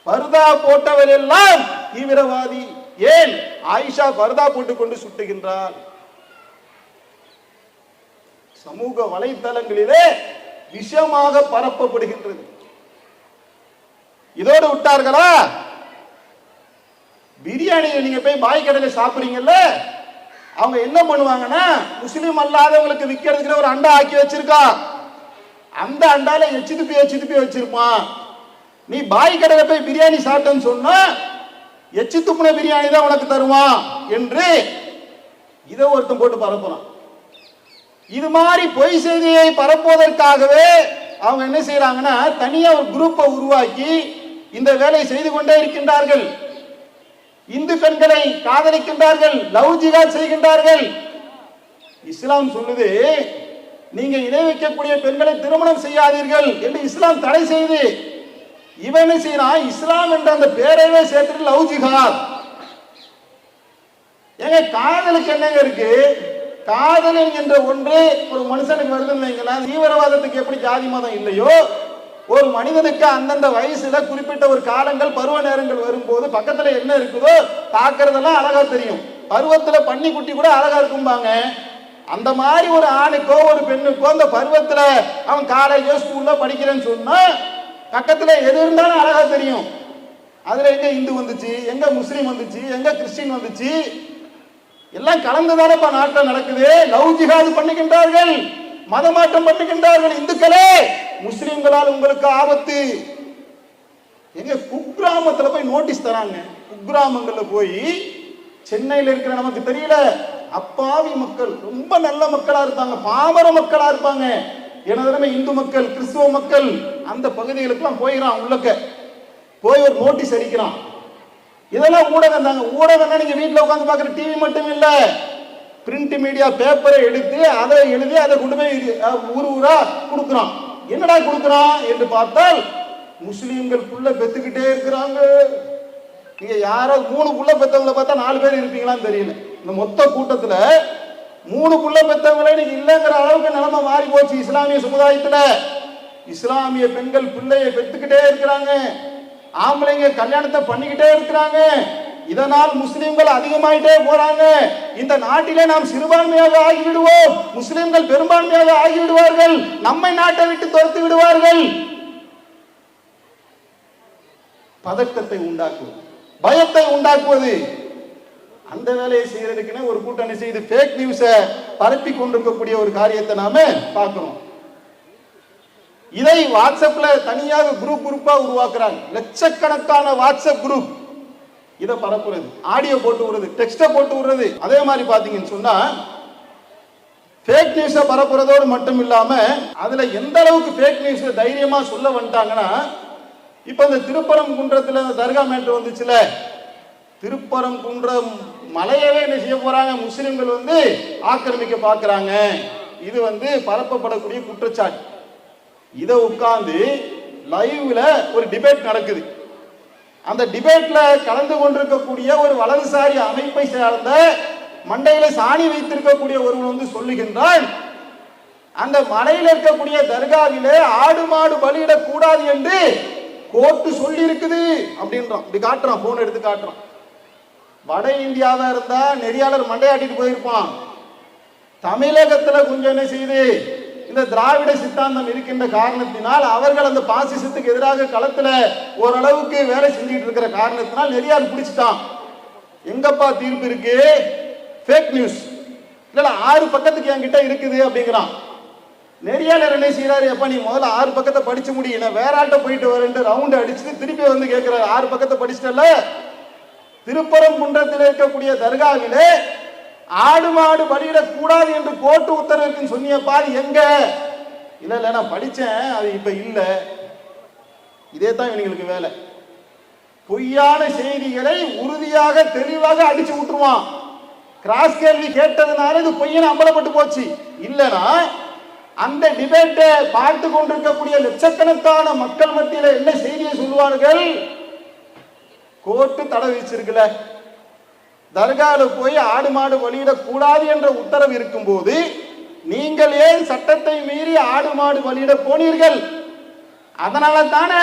பர்தா போட்டவர் எல்லாம் தீவிரவாதி. ஏன் ஆயிஷா பர்தா போட்டுக் கொண்டு சுட்டுகின்றார்? சமூக வலைத்தளங்களிலே விஷயமாக பரப்பப்படுகின்றது. இதோடு விட்டார்களா, பிரியாணி நீங்க போய் பாய் கடையில் சாப்பிடுறீங்கல்ல, அவங்க என்ன பண்ணுவாங்கன்னா முஸ்லீம் அல்லாதவங்களுக்கு விற்கிறதுக்கு ஒரு அண்டா ஆக்கி வச்சிருக்கா, அந்த அண்டால எச்சு துப்பி வச்சிருப்பான். நீ பாய் கடையில் போய் பிரியாணி சாப்பிட்டேன்னு சொன்னா எச்சு துப்புன பிரியாணி தான் உனக்கு தருவான் என்று இதை ஒருத்தன் போட்டு பரப்புறான். இது மாதிரி பொய் செய்தியை பரப்புவதற்காகவே அவங்க என்ன செய்யறாங்கன்னா தனியா ஒரு குரூப்பை உருவாக்கி இந்த வேலையை செய்து கொண்டே இருக்கின்றார்கள். இந்து பெண்களை காதலிக்கின்றார்கள், லவ் ஜிஹாத் செய்கின்றார்கள். இஸ்லாம் சொல்லுது, நீங்க இணை வைக்கக்கூடிய பெண்களை திருமணம் செய்யாதீர்கள் என்று இஸ்லாம் தடை செய்து, இவன் என்ன செய்யறான், இஸ்லாம் என்ற அந்த பேரையே சேர்த்துட்டு லவ் ஜிஹாத். ஏங்க காதலுக்கு என்னங்க இருக்கு? காதல் என்ற ஒன்று ஒரு மனுஷனுக்கு வருதுன்னு வைங்களேன், தீவிரவாதத்துக்கு எப்படி ஜாதி மதம் இல்லையோ, ஒரு மனிதனுக்கு அந்தந்த வயசுல குறிப்பிட்ட ஒரு காலங்கள் பருவ நேரங்கள் வரும்போது பக்கத்துல என்ன இருக்குதோ தாக்குறதெல்லாம் அழகா தெரியும். பருவத்துல பன்னி குட்டி கூட அழகா இருக்கும்பாங்க. அந்த மாதிரி ஒரு ஆணுக்கோ ஒரு பெண்ணுக்கோ அந்த பருவத்துல அவன் காலேஜோ ஸ்கூல்ல படிக்கிறேன்னு சொன்னா பக்கத்துல எது இருந்தாலும் அழகா தெரியும். அதுல எங்க இந்து வந்துச்சு, எங்க முஸ்லீம் வந்துச்சு, எங்க கிறிஸ்டின் வந்துச்சு, எல்லாம் கலந்துதானப்பா நாட்டில் நடக்குது. லவ் ஜிஹாது பண்ணுகின்றார்கள், மதமாற்றம் பண்ணுகின்றார்கள். இந்துக்களே, முஸ்லிம்களால் உங்களுக்கு ஆபத்து. எங்க குக்கிராமத்துல போய் நோட்டீஸ் தராங்க. குக்கிராமங்கள்ல போய் சென்னையில் இருக்கிற நமக்கு தெரியல அப்பாவி மக்கள், ரொம்ப நல்ல மக்களா இருப்பாங்க, பாமர மக்களா இருப்பாங்க, எனது இந்து மக்கள் கிறிஸ்துவ மக்கள் அந்த பகுதிகளுக்கெல்லாம் போயிடறான். உள்ளக்க போய் ஒரு நோட்டீஸ் அடிக்கிறான். இதெல்லாம் ஊடகம் தாங்க. ஊடகம்னா நீங்க வீட்டில் உட்காந்து பார்க்குற டிவி மட்டும் இல்ல, பிரிண்ட் மீடியா பேப்பரை எடுத்து அதை எழுதி அதை கொண்டு போய் ஊரா கொடுக்குறான். என்னடா கொடுக்குறான் என்று பார்த்தால் முஸ்லீம்கள் புள்ள பெத்துக்கிட்டே இருக்கிறாங்க. நீங்க யாரோ 3 புள்ள பெத்தவங்களை பார்த்தா 4 பேர் இருப்பீங்களான்னு தெரியல. இந்த மொத்த கூட்டத்துல 3 புள்ள பெத்தவங்களே நீங்க இல்லைங்கிற அளவுக்கு நிலைமை மாறி போச்சு இஸ்லாமிய சமுதாயத்துல. இஸ்லாமிய பெண்கள் பிள்ளையை பெத்துக்கிட்டே இருக்கிறாங்க, ஆம்பளைங்க கல்யாணத்தை பண்ணிக்கிட்டே இருக்கிறாங்க. இதனால் முஸ்லிம்கள் அதிகமாயிட்டே போறாங்க. இந்த நாட்டிலே நாம் சிறுபான்மையாக ஆகிவிடுவோம், முஸ்லிம்கள் பெரும்பான்மையாக ஆகிவிடுவார்கள், நம்மை நாட்டை விட்டு துரத்து விடுவார்கள். பதட்டத்தை உண்டாக்குவது, பயத்தை உண்டாக்குவது, அந்த வேலையை செய்யறதுக்குன்னு ஒரு கூட்டணி செய்து ஃபேக் நியூஸை பரப்பி கொண்டிருக்கக்கூடிய ஒரு காரியத்தை நாம பார்க்கிறோம். இதை வாட்ஸ்அப்ல தனியாக குரூப்பா உருவாக்குறாங்க. லட்சக்கணக்கான வாட்ஸ்அப் குரூப் இதை பரப்புறது, ஆடியோ போட்டு விடுறது, டெக்ஸ்ட போட்டு விடுறது. அதே மாதிரி பாத்தீங்கன்னு சொன்னா ஃபேக் நியூஸை பரப்புறதோடு மட்டும் இல்லாம அதுல எந்த அளவுக்கு ஃபேக் நியூஸ் தைரியமா சொல்ல வந்துட்டாங்கன்னா, இப்ப இந்த திருப்பரங்குன்றத்துல தர்கா மேட்டர் வந்துச்சுல, திருப்பரங்குன்றம் மலையவே என்ன செய்ய போறாங்க, முஸ்லிம்கள் வந்து ஆக்கிரமிக்க பார்க்கிறாங்க. இது வந்து பரப்பப்படக்கூடிய குற்றச்சாட்டு. இதை உட்கார்ந்து லைவ்ல ஒரு டிபேட் நடக்குது. அந்த டிபேட்ல கலந்து கொண்டிருக்கக்கூடிய ஒரு வலதுசாரி அமைப்பை சார்ந்த மண்டையில சாணி வைத்திருக்கக்கூடிய ஒருவன் வந்து சொல்லுகின்றான், அந்த மலையில் இருக்கக்கூடிய தர்காவிலே ஆடு மாடு பலியிடக் கூடாது என்று கோர்ட்டு சொல்லி இருக்குது அப்படின்றான். இப்படி காட்டுறான், போன் எடுத்து காட்டுறான். வட இந்தியாவா இருந்தா நெறியாளர் மண்டையாட்டிட்டு போயிருப்பான். தமிழகத்துல கொஞ்சம் என்ன செய்து இந்த திராவிட சித்தாந்தம் இருக்கின்ற காரணத்தினால் அவர்கள் அந்த பாசிசத்துக்கு எதிராக களத்துல ஓரளவுக்கு வேலை செஞ்சுட்டு இருக்கிற காரணத்தினால் நெறியாளர் பிடிச்சிட்டான். எங்கப்பா தீர்ப்பு இருக்கு? ஃபேக் நியூஸ் இல்ல 6 பக்கத்துக்கு என்கிட்ட இருக்குது அப்படிங்கிறான். நெறியாளர் என்ன செய்யறாரு, எப்ப நீ முதல்ல 6 பக்கத்தை படிச்சு முடியும், வேற ஆள்கிட்ட போயிட்டு வரேன் ரவுண்ட் அடிச்சுட்டு திருப்பி வந்து கேட்கிறாரு, 6 பக்கத்தை படிச்சுட்டல. திருப்பரங்குன்றத்தில் இருக்கக்கூடிய தர்காவிலே ஆடு மாடு பலியிடக் கூடாது என்று கோர்ட்டு உத்தரவு சொன்னியப்பா, எங்க? இல்ல இல்ல நான் படிச்சேன், அது இப்ப இல்ல. இதே தான் இவங்களுக்கு வேலை. பொய்யான செய்திகளை உறுதியாக தெளிவாக அடிச்சு விட்டுருவான். கிராஸ் கேள்வி கேட்டதுனால இது பொய்யன அம்பலப்பட்டு போச்சு. இல்லனா அந்த டிபேட்டை பார்த்து கொண்டிருக்கக்கூடிய லட்சக்கணக்கான மக்கள் மத்தியில் என்ன செய்தியை சொல்லுவார்கள்? கோர்ட்டு தடை விதிச்சிருக்கல, தர்கால போய் ஆடு மாடு பலியிடக் கூடாது என்ற உத்தரவு இருக்கும் போது நீங்கள் ஏன் சட்டத்தை மீறி ஆடு மாடு பலியிட போனீர்கள்? அதனால தானே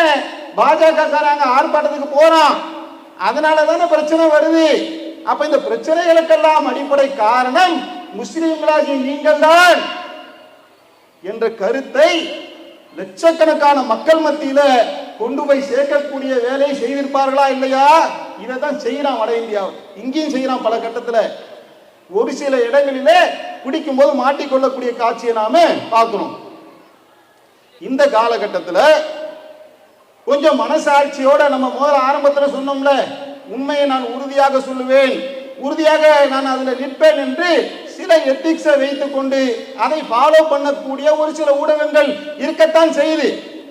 பாஜக காரங்க ஆர்ப்பாட்டத்துக்கு போறான், அதனால தானே பிரச்சனை வருது. அப்ப இந்த பிரச்சனைகளுக்கெல்லாம் அடிப்படை காரணம் முஸ்லிம்களாகிய நீங்கள் தான் என்ற கருத்தை லட்சக்கணக்கான மக்கள் மத்தியில கொண்டு போய் சேர்க்கக்கூடிய வேலையை செய்திருப்பார்களா இல்லையா? இதை தான் செய்யறான் வட இந்தியாவில், இங்கேயும் செய்யறான் பல கட்டத்தில். ஒரு சில இடங்களிலே பிடிக்கும் போது மாட்டிக்கொள்ளக்கூடிய காட்சியை நாம பார்க்கிறோம். இந்த காலகட்டத்தில் கொஞ்சம் மனசாட்சியோட நம்ம முதல்ல ஆரம்பத்தில் சொன்னோம்ல, உண்மையை நான் உறுதியாக சொல்லுவேன், உறுதியாக நான் அதில் நிற்பேன் என்று சில எத்திக்ஸை வைத்துக் கொண்டு அதை ஃபாலோ பண்ணக்கூடிய ஒரு சில ஊடகங்கள் இருக்கத்தான் செய்யுது.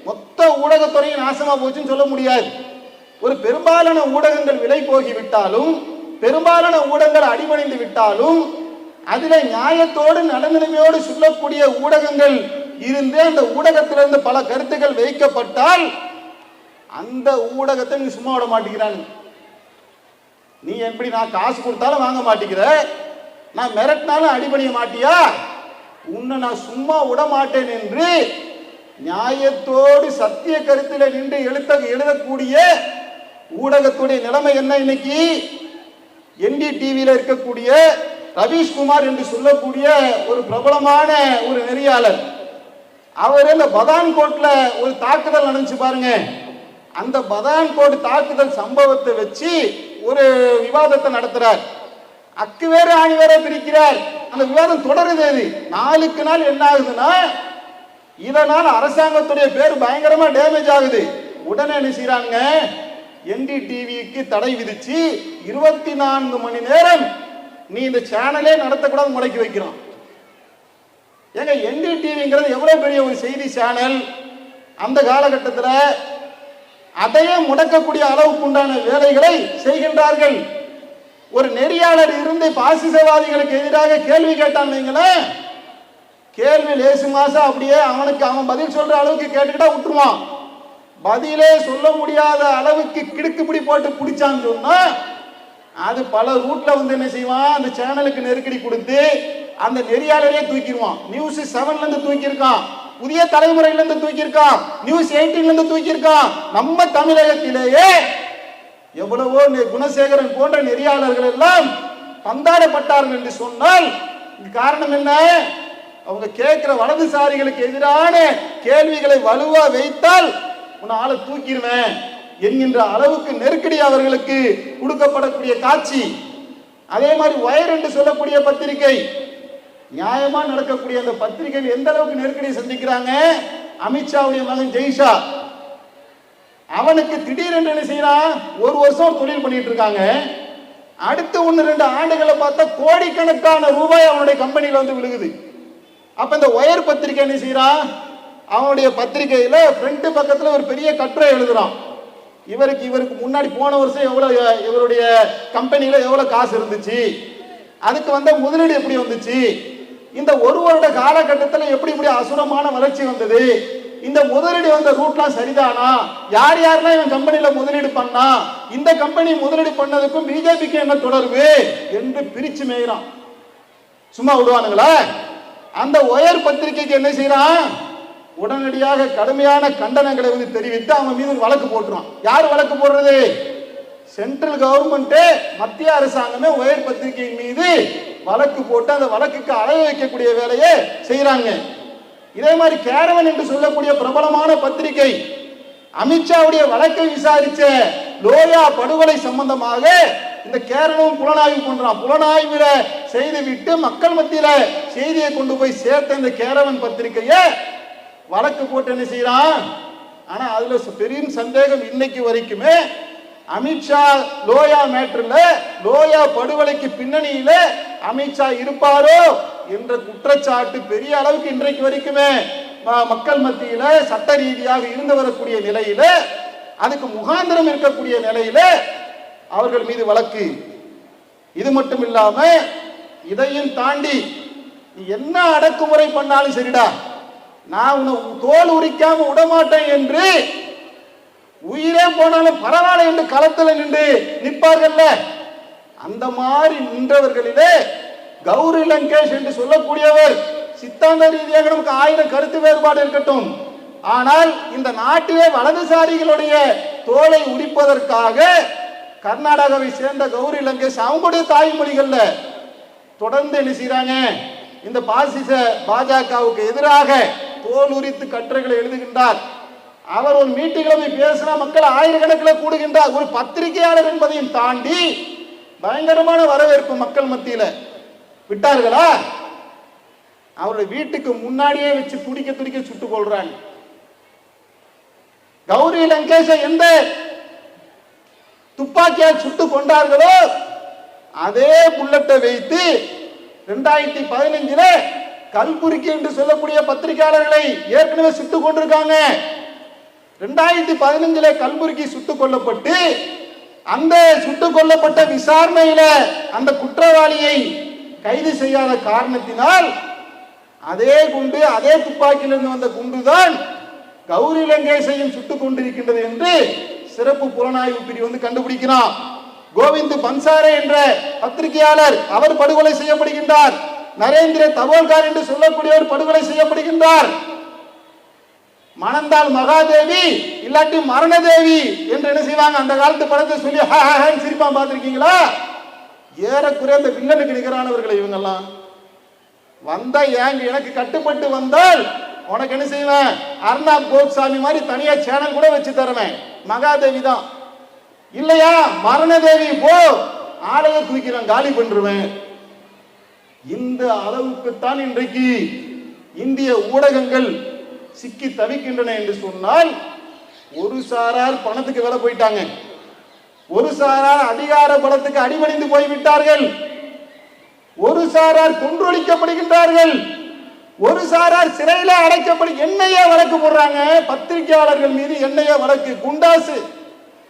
மொத்த ஊடகத்துறையும் நாசமா போச்சுன்னு சொல்ல முடியாது. ஒரு பெரும்பாலான ஊடகங்கள் விலை போகிவிட்டாலும், பெரும்பாலான ஊடகங்கள் அடிபணிந்து விட்டாலும், அதில் நியாயத்தோடு நடுநிலைமையோடு சொல்லக்கூடிய ஊடகங்கள் இருந்து அந்த ஊடகத்திலிருந்து பல கருத்துக்கள் வைக்கப்பட்டால் அந்த ஊடகத்தை நீ சும்மா விட மாட்டேங்கிறான். நீ எப்படி நான் காசு கொடுத்தாலும் வாங்க மாட்டேங்கிற, நான் மிரட்டினாலும் அடிபணிய மாட்டியா, உன்னை நான் சும்மா விட மாட்டேன் என்று நியாயத்தோடு சத்திய கருத்தில் நின்று எழுதக்கூடிய ஊடகத்துடைய நிலைமை என்ன இன்னைக்கு? NDTV இருக்கக்கூடிய ரவீஷ்குமார் என்று சொல்லக்கூடிய ஒரு பிரபலமான ஒரு நெறியாளர், அவர் இந்த பதான்கோட்ல ஒரு தாக்குதல் நடந்துச்சு பாருங்க. அந்த பதான்கோட் தாக்குதல் சம்பவத்தை வச்சு ஒரு விவாதத்தை நடத்துறார். அக்கு வேற ஆணி வேற பிரிக்கிறார். அந்த விவாதம் தொடருது. அது நாளுக்கு நாள் என்ன ஆகுதுன்னா, இதனால் அரசாங்கத்துடைய பேர் பயங்கரமா டேமேஜ் ஆகுது. உடனே என்ன செய்யறாங்க, NDTVக்கு தடை விதிச்சு 24 மணி நேரம் நீ இந்த சேனலே நடத்தக்கூடாது முடக்கி வைக்கிறான். ஏங்க NDTVங்கிறது எவ்வளவு பெரிய ஒரு செய்தி சேனல். அந்த காலகட்டத்தில் அதையே முடக்கக்கூடிய அளவுக்கு உண்டான வேலைகளை செய்கின்றார்கள். ஒரு நெறியாளர் இருந்து பாசிசவாதிகளுக்கு எதிராக கேள்வி கேட்டான் வைங்களேன், கேள்வி லேசு மாசம் அப்படியே அவன் பதில் சொல்ற அளவுக்கு கேட்டுக்கிட்டா விட்டுருவான். பதிலே சொல்ல முடியாத அளவுக்கு கிடுக்குப்பிடி போட்டு பிடிச்சான்னு சொன்னா அது பல ரூட்ல வந்து என்ன செய்வான், அந்த சேனலுக்கு நெருக்கடி கொடுத்து அந்த நெறியாளரே தூக்கிடுவான். நியூஸ் 7ல இருந்து தூக்கியிருக்கான், புதிய தலைமுறையில இருந்து தூக்கியிருக்கான், நியூஸ் 18ல இருந்து தூக்கியிருக்கான். நம்ம தமிழகத்திலேயே எவ்வளவோ குணசேகரன் போன்ற நெறியாளர்கள் எல்லாம் பந்தாடப்பட்டார்கள் என்று சொன்னால் காரணம் என்ன? அவங்க கேட்கிற வலதுசாரிகளுக்கு எதிரான கேள்விகளை வலுவா வைத்தால் உன்னை ஆளை தூக்கிடுவேன் என்கின்ற அளவுக்கு நெருக்கடி அவர்களுக்கு கொடுக்கப்படக்கூடிய காட்சி. அதே மாதிரி வயர் என்று சொல்லக்கூடிய பத்திரிகை, நியாயமா நடக்கக்கூடிய அந்த பத்திரிகையில் எந்த அளவுக்கு நெருக்கடியை சந்திக்கிறாங்க. அமித்ஷாவுடைய மகன் ஜெய்ஷா, அவனுக்கு திடீரென்று என்ன செய்யறான், ஒரு வருஷம் தொழில் பண்ணிட்டு இருக்காங்க, அடுத்து 1-2 ஆண்டுகளை பார்த்தா கோடிக்கணக்கான ரூபாய் அவனுடைய கம்பெனியில வந்து விழுகுது. அப்ப இந்த ஒயர் பத்திரிகை என்ன செய்யறான், அவனுடைய பத்திரிகையில ஃப்ரண்ட் பக்கத்துல ஒரு பெரிய கட்டுரை எழுதுறான். இவருக்கு முன்னாடி போன வருஷம் எவ்வளவு இவருடைய கம்பெனியில எவ்வளவு காசு இருந்துச்சு, அதுக்கு வந்த முதலீடு எப்படி வந்துச்சு, இந்த ஒரு வருட காலகட்டத்தில் எப்படி இப்படி அசுரமான வளர்ச்சி வந்தது, இந்த முதலீடு வந்த ரூட்லாம் சரிதானா, யார் யாரெல்லாம் இவன் கம்பெனியில முதலீடு பண்ணா, இந்த கம்பெனி முதலீடு பண்ணதுக்கும் பிஜேபிக்கு என்ன தொடர்பு என்று பிரிச்சு மேய்றான். சும்மா விடுவானுங்களா? அந்த ஒயர் பத்திரிகைக்கு என்ன செய்யறான், உடனடியாக கடுமையான கண்டனங்களை தெரிவித்து அவன் மீது வழக்கு போட்டுறான். யார் வழக்கு போடுறது? சென்ட்ரல் கவர்மெண்ட், மத்திய அரசாங்கமே ஒயர் பத்திரிகையின் மீது வழக்கு போட்டு அந்த வழக்குக்கு அழகு வைக்கக்கூடிய வேலையை செய்யறாங்க. இதே மாதிரி கேரவன் என்று சொல்லக்கூடிய பிரபலமான பத்திரிகை அமித்ஷாவுடைய வழக்கை விசாரிச்ச லோயா படுகொலை சம்பந்தமாக இந்த கேரளமும் புலனாய்வு பண்றான். புலனாய்வுல செய்து விட்டு மக்கள் மத்தியில செய்தியை கொண்டு போய் சேர்த்த இந்த கேரவன் பத்திரிகையை வழக்கு போட்டு என்ன செய்யறான். ஆனா அதுல பெரிய சந்தேகம் இன்னைக்கு வரைக்குமே அமித்ஷா லோயா மேட்டர்ல, லோயா படுகொலைக்கு பின்னணியில அமித்ஷா இருப்பாரோ என்ற குற்றச்சாட்டு பெரிய அளவுக்கு இன்றைக்கு வரைக்குமே மக்கள் மத்தியில சட்ட ரீதியாக இருந்து வரக்கூடிய நிலையில, அதுக்கு முகாந்திரம் இருக்கக்கூடிய நிலையில அவர்கள் மீது வழக்கு. இது மட்டும் இல்லாம இதையும் தாண்டி என்ன அடக்குமுறை பண்ணாலும் சரிடா, நான் உன்னை தோல் உரிக்காம விடமாட்டேன் என்று உயிரே போனாலும் பரவாயில்ல என்று களத்தில் நின்று நிற்பார்கள். அந்த மாதிரி நின்றவர்களிலே கௌரி லங்கேஷ் என்று சொல்லக்கூடியவர், சித்தாந்த ரீதியாக நமக்கு 1000 கருத்து வேறுபாடு இருக்கட்டும், ஆனால் இந்த நாட்டிலே வலதுசாரிகளுடைய தோலை உரிப்பதற்காக கர்நாடகாவை சேர்ந்த கௌரி லங்கேஷ் அவங்களுடைய தாய்மொழிகள்ல தொடர்ந்து என்ன செய்றாங்க, இந்த பாசிச பாஜகவுக்கு எதிராக தோல் உரித்து கட்டுரைகளை எழுதுகின்றார். அவர் ஒரு மீட்டிங்ல போய் பேசினா மக்கள் 1000 கணக்கில் கூடுகின்றார். ஒரு பத்திரிகையாளர் என்பதையும் தாண்டி பயங்கரமான வரவேற்பு மக்கள் மத்தியில. விட்டார்களா? அவருடைய வீட்டுக்கு முன்னாடியே வச்சு துடிக்க துடிக்க சுட்டுக் கொள்றாங்க. கௌரி லங்கேஷை எந்த துப்பாக்கியால் சுட்டு கொண்டார்களோ அதே புல்லட்டை வைத்து 2015 கல்புர்கி என்று சொல்லக்கூடிய பத்திரிகையாளர்களை ஏற்கனவே சுட்டுக் கொண்டிருக்காங்க. 2015 கல்புர்கி சுட்டுக் கொல்லப்பட்டு அந்த சுட்டுக் கொல்லப்பட்ட விசாரணையில அந்த குற்றவாளியை கைது செய்யாத காரணத்தினால் அதே குண்டு, அதே துப்பாக்கியிலிருந்து வந்த குண்டுதான் கௌரி லங்கேஷையும் சுட்டுக் கொண்டிருக்கின்றது என்று சிறப்பு புலனாய்வு பிரிவு கண்டுபிடிக்கிறான். கோவிந்த் பன்சாரே என்ற பத்திரிகையாளர் அவர் படுகொலை செய்யப்படுகின்றார். நரேந்திர தவோல்கர் என்று சொல்லக்கூடியவர் படுகொலை செய்யப்படுகின்றார். மணந்தால் மகாதேவி இல்லாட்டி மரணதேவி என்று என்ன செய்வாங்க, அந்த காலத்து படத்தை சொல்லி சிரிப்பா பார்த்திருக்கீங்களா? ஏறக்குறைய அந்த வில்லனுக்கு நிகரானவர்களை இவங்கெல்லாம் வந்தா ஏங்க எனக்கு கட்டுப்பட்டு வந்தால் உனக்கு என்ன செய்வேன், அர்ணாப் கோஸ்வாமி மாதிரி தனியா சேனல் கூட வச்சு தருவேன், மகாதேவி தான். இல்லையா மரணதேவி போ, ஆலய தூக்கிறேன், காலி பண்ணிருவேன். இந்த அளவுக்குத்தான் இன்றைக்கு இந்திய ஊடகங்கள் சிக்கி தவிக்கின்றன என்று சொன்னால், ஒரு சாரார் பணத்துக்கு வேலை போயிட்டாங்க, ஒரு சாரார் அதிகார பலத்துக்கு அடிபணிந்து போய்விட்டார்கள், ஒரு சாரார் கொன்றொழிக்கப்படுகின்றார்கள், ஒரு சாரார் சிறையில அடைக்கப்படு. என்னையே வழக்கு போடுறாங்க பத்திரிகையாளர்கள் மீது, என்னையே வழக்கு, குண்டாசு,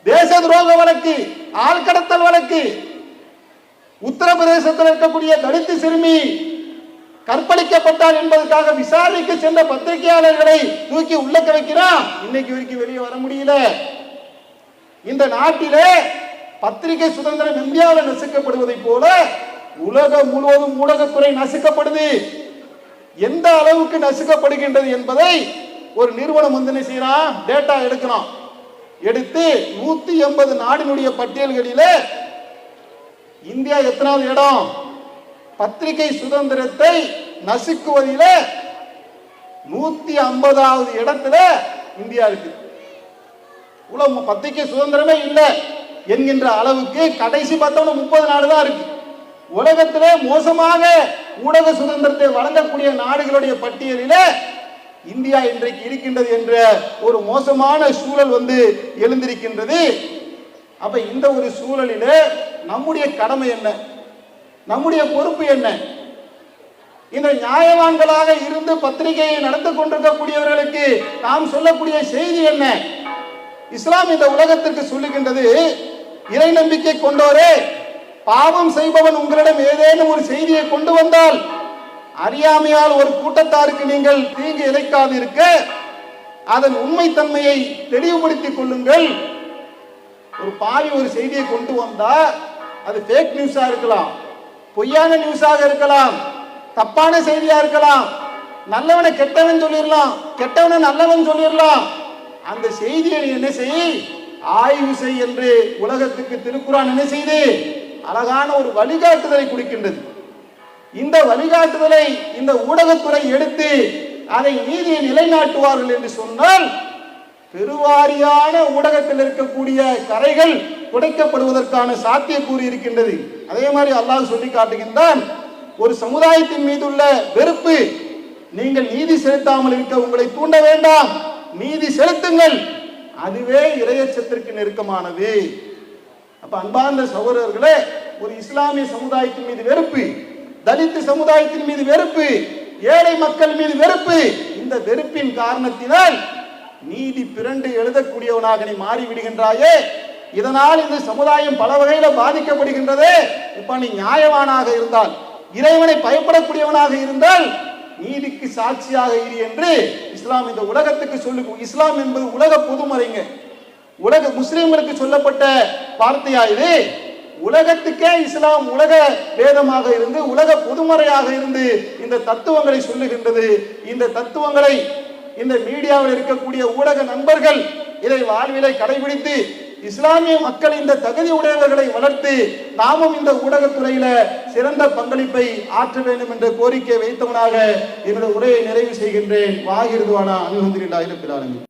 தேச துரோக வழக்கு, ஆள்கடத்தல் வழக்கு. உத்தரப்பிரதேசத்தில் இருக்கக்கூடிய தலித்து சிறுமி கற்பழிக்கப்பட்டார் என்பதற்காக விசாரணைக்கு சென்ற பத்திரிகையாளர்களை தூக்கி உள்ளக்க வைக்கிறான். இன்னைக்கு வரைக்கும் வெளியே வர முடியல. இந்த நாட்டிலே பத்திரிகை சுதந்திரம் இந்தியாவில் நசுக்கப்படுவதை போல உலகம் முழுவதும் ஊடகத்துறை நசுக்கப்படுது. எந்த அளவுக்கு நசுக்கப்படுகின்றது என்பதை ஒரு நிறுவனம் என்ன செய்யறான், டேட்டா எடுக்கிறான். எடுத்து 180 நாடினுடைய பட்டியல்களிலே இந்தியா எத்தனாவது இடம், பத்திரிகை சுதந்திரத்தை நசுக்குவதில 150வது இடத்துல இந்தியா இருக்கு. உலக பத்திரிகை சுதந்திரமே இல்லை என்கின்ற அளவுக்கு கடைசி பார்த்தோம்னா 30 நாடு தான் இருக்கு. உலகத்திலே மோசமாக ஊடக சுதந்திரத்தை வழங்கக்கூடிய நாடுகளுடைய பட்டியலில இந்தியா இன்றைக்கு இருக்கின்றது என்ற ஒரு மோசமான சூழல் எழுந்திருக்கின்றது. அப்ப இந்த ஒரு சூழலிலே நம்முடைய கடமை என்ன, நம்முடைய பொறுப்பு என்ன? இந்த நியாயவான்களாக இருந்து பத்திரிகையை நடத்தி கொண்டிருக்கக்கூடியவர்களுக்கு நாம் சொல்லக்கூடிய செய்தி என்ன? இஸ்லாம் இந்த உலகத்திற்கு சொல்லுகின்றது, இறை நம்பிக்கை கொண்டோரே, பாவம் செய்பவன் உங்களிடம் ஏதேனும் ஒரு செய்தியை கொண்டு வந்தால் அறியாமையால் ஒரு கூட்டத்தாருக்கு நீங்கள் தீங்கு இழைக்காது இருக்க அதன் உண்மைத்தன்மையை தெளிவுபடுத்திக் கொள்ளுங்கள். ஒரு பாவி ஒரு செய்தியை கொண்டு வந்தா அது ஃபேக் நியூஸா இருக்கலாம், பொய்யான நியூஸாக இருக்கலாம், தப்பான செய்தியா இருக்கலாம். நல்லவனை கெட்டவன் சொல்லிடலாம், கெட்டவனை நல்லவன் சொல்லிடலாம். அந்த செய்தியை நீ என்ன செய், ஆய்வு செய் என்று உலகத்துக்கு திருக்குர்ஆன் என்ன செய்து அழகான ஒரு வழிகாட்டுதலை கொடுக்கின்றது. இந்த வழிகாட்டுதலை இந்த ஊடகத்துறை எடுத்து அதை நீதியை நிலைநாட்டுவார்கள் என்று சொன்னால் பெருவாரியான ஊடகத்தில் இருக்கக்கூடிய கரைகள் துடைக்கப்படுவதற்கான சாத்தியக்கூறு இருக்கின்றது. அதே மாதிரி அல்லாஹ் சொல்லி காட்டுகின்றான், ஒரு சமுதாயத்தின் மீது உள்ள வெறுப்பு, நீங்கள் நீதி செலுத்தாமல் இருக்க உங்களை தூண்ட வேண்டாம், நீதி செலுத்துங்கள், அதுவே இறையச்சத்திற்கு நெருக்கமானது. அப்ப அன்பார்ந்த சகோதரர்களே, ஒரு இஸ்லாமிய சமுதாயத்தின் மீது வெறுப்பு, தலித் சமுதாயத்தின் மீது வெறுப்பு, ஏழை மக்கள் மீது வெறுப்பு, இந்த வெறுப்பின் காரணத்தினால் நீதி பிறண்டு எழுதக்கூடியவனாக நீ மாறிவிடுகின்றாயே. இதனால் இந்த சமுதாயம் பல வகையில பாதிக்கப்படுகின்றதே. இப்ப நீ நியாயவானாக இருந்தால், இறைவனை பயப்படக்கூடியவனாக இருந்தால் நீதிக்கு சாட்சியாக இரு என்று இஸ்லாம் இந்த உலகத்துக்கு சொல்லு. இஸ்லாம் என்பது உலக பொதுமறைங்க, உலக முஸ்லிம்களுக்கு சொல்லப்பட்ட வார்த்தையா இது? உலகத்துக்கே இஸ்லாம் உலக வேதமாக இருந்து உலக பொதுமறையாக இருந்து இந்த தத்துவங்களை சொல்லுகின்றது. இந்த தத்துவங்களை இந்த மீடியாவில் இருக்கக்கூடிய ஊடக நண்பர்கள் இதை வாழ்விலை கடைபிடித்து இஸ்லாமிய மக்கள் இந்த தகுதி உடையவர்களை வளர்த்து நாமும் இந்த ஊடகத்துறையில சிறந்த பங்களிப்பை ஆற்ற வேண்டும் என்ற கோரிக்கை வைத்தவனாக என்னுடைய உரையை நிறைவு செய்கின்றேன். வாகிருதுவானா அல்ஹம்துலில்லாஹி ரப்பில் ஆலமீன்.